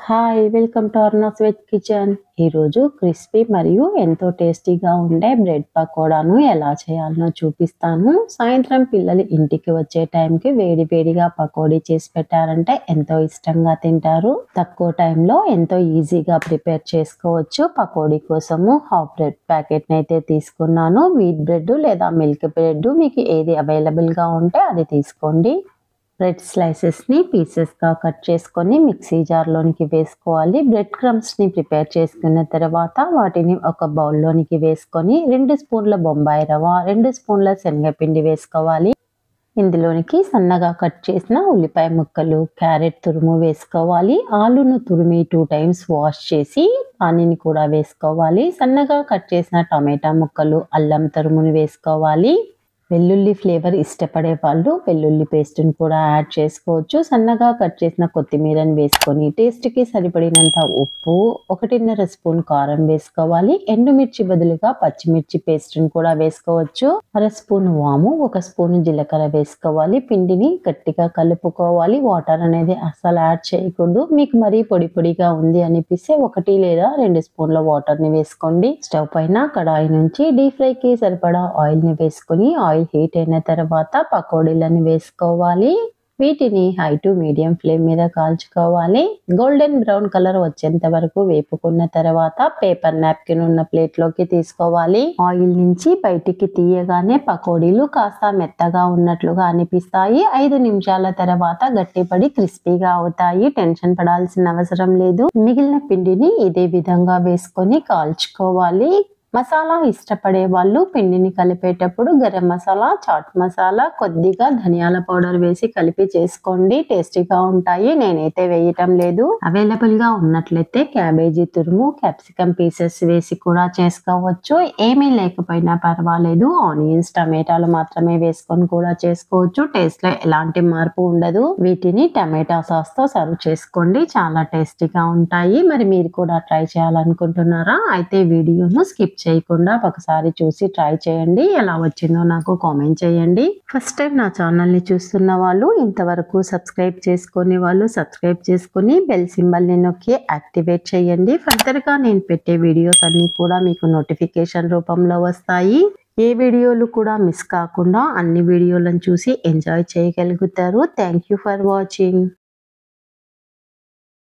Hi welcome to Arna's veg kitchen. ఈరోజు crispy మరియు ఎంతో టేస్టీగా ఉండే బ్రెడ్ పకోడాను ఎలా చేయాలనో చూపిస్తాను. సాయంత్రం పిల్లలు ఇంటికి వచ్చే టైంకి వేడి వేడిగా పకోడీ చేసి పెట్టారంటే ఎంతో ఇష్టంగా తింటారు. తక్కువ టైంలో ఎంతో ఈజీగా ప్రిపేర్ చేసుకోవచ్చు. పకోడీ కోసము హాఫ్ బ్రెడ్ ప్యాకెట్ని అయితే తీసుకున్నాను. వీట్ బ్రెడ్ లేదా మిల్క్ బ్రెడ్ మీకు ఏది అవైలబుల్గా ఉంటే అది తీసుకోండి. బ్రెడ్ స్లైసెస్ని పీసెస్గా కట్ చేసుకొని మిక్సీ జార్లోనికి వేసుకోవాలి. బ్రెడ్ క్రమ్స్ని ప్రిపేర్ చేసుకున్న తర్వాత వాటిని ఒక బౌల్లోనికి వేసుకొని 2 స్పూన్ల బొంబాయి రవ్వ, 2 స్పూన్ల శనగపిండి వేసుకోవాలి. ఇందులోనికి సన్నగా కట్ చేసిన ఉల్లిపాయ ముక్కలు, క్యారెట్ తురుము వేసుకోవాలి. ఆలును తురిమి 2 టైమ్స్ వాష్ చేసి దానిని కూడా వేసుకోవాలి. సన్నగా కట్ చేసిన టమాటా ముక్కలు, అల్లం తురుముని వేసుకోవాలి. వెల్లుల్లి ఫ్లేవర్ ఇష్టపడే వాళ్ళు వెల్లుల్లి పేస్ట్ని కూడా యాడ్ చేసుకోవచ్చు. సన్నగా కట్ చేసిన కొత్తిమీరని వేసుకొని టేస్ట్కి సరిపడినంత ఉప్పు, 1.5 స్పూన్ కారం వేసుకోవాలి. ఎండుమిర్చి బదులుగా పచ్చిమిర్చి పేస్ట్ని కూడా వేసుకోవచ్చు. 1 స్పూన్ వాము, 1 స్పూన్ జీలకర్ర వేసుకోవాలి. పిండిని గట్టిగా కలుపుకోవాలి. వాటర్ అనేది అస్సలు యాడ్ చేయకూడదు. మీకు మరీ పొడి పొడిగా ఉంది అనిపిస్తే 1 లేదా 2 స్పూన్ల వాటర్ని వేసుకోండి. స్టవ్ పైన కడాయి నుంచి డీప్ ఫ్రైకి సరిపడా ఆయిల్ని వేసుకొని ఆయిల్ హీట్ అయిన తర్వాత పకోడీలను వేసుకోవాలి. వీటిని హై టు మీడియం ఫ్లేమ్ మీద కాల్చుకోవాలి. గోల్డెన్ బ్రౌన్ కలర్ వచ్చేంత వరకు వేపుకున్న తర్వాత పేపర్ నాప్కిన్ ఉన్న ప్లేట్లోకి తీసుకోవాలి. ఆయిల్ నుంచి బయటికి తీయగానే పకోడీలు కాస్త మెత్తగా ఉన్నట్లుగా అనిపిస్తాయి. 5 నిమిషాల తర్వాత గట్టిపడి క్రిస్పీగా అవుతాయి. టెన్షన్ పడాల్సిన అవసరం లేదు. మిగిలిన పిండిని ఇదే విధంగా వేసుకొని కాల్చుకోవాలి. మసాలా ఇష్టపడే వాళ్ళు పిండిని కలిపేటప్పుడు గరం మసాలా, చాట్ మసాలా, కొద్దిగా ధనియాల పౌడర్ వేసి కలిపి చేసుకోండి. టేస్టీగా ఉంటాయి. నేనైతే వేయటం లేదు. అవైలబుల్గా ఉన్నట్లయితే క్యాబేజీ తురుము, క్యాప్సికమ్ పీసెస్ వేసి కూడా చేసుకోవచ్చు. ఏమీ లేకపోయినా పర్వాలేదు. ఆనియన్స్, టమాటాలు మాత్రమే వేసుకొని కూడా చేసుకోవచ్చు. టేస్ట్లో ఎలాంటి మార్పు ఉండదు. వీటిని టమాటా సాస్తో సర్వ్ చేసుకోండి. చాలా టేస్టీగా ఉంటాయి. మరి మీరు కూడా ట్రై చేయాలనుకుంటున్నారా? అయితే వీడియోను స్కిప్ చేయకుండా ఒకసారి చూసి ట్రై చేయండి. ఎలా వచ్చిందో నాకు కామెంట్ చేయండి. ఫస్ట్ టైం నా ఛానల్ని చూస్తున్న వాళ్ళు, ఇంతవరకు సబ్స్క్రైబ్ చేసుకునే వాళ్ళు సబ్స్క్రైబ్ చేసుకుని బెల్ సింబల్ని నొక్కి యాక్టివేట్ చేయండి. ఫర్దర్గా నేను పెట్టే వీడియోస్ అన్నీ కూడా మీకు నోటిఫికేషన్ రూపంలో వస్తాయి. ఏ వీడియోలు కూడా మిస్ కాకుండా అన్ని వీడియోలను చూసి ఎంజాయ్ చేయగలుగుతారు. Thank you for watching.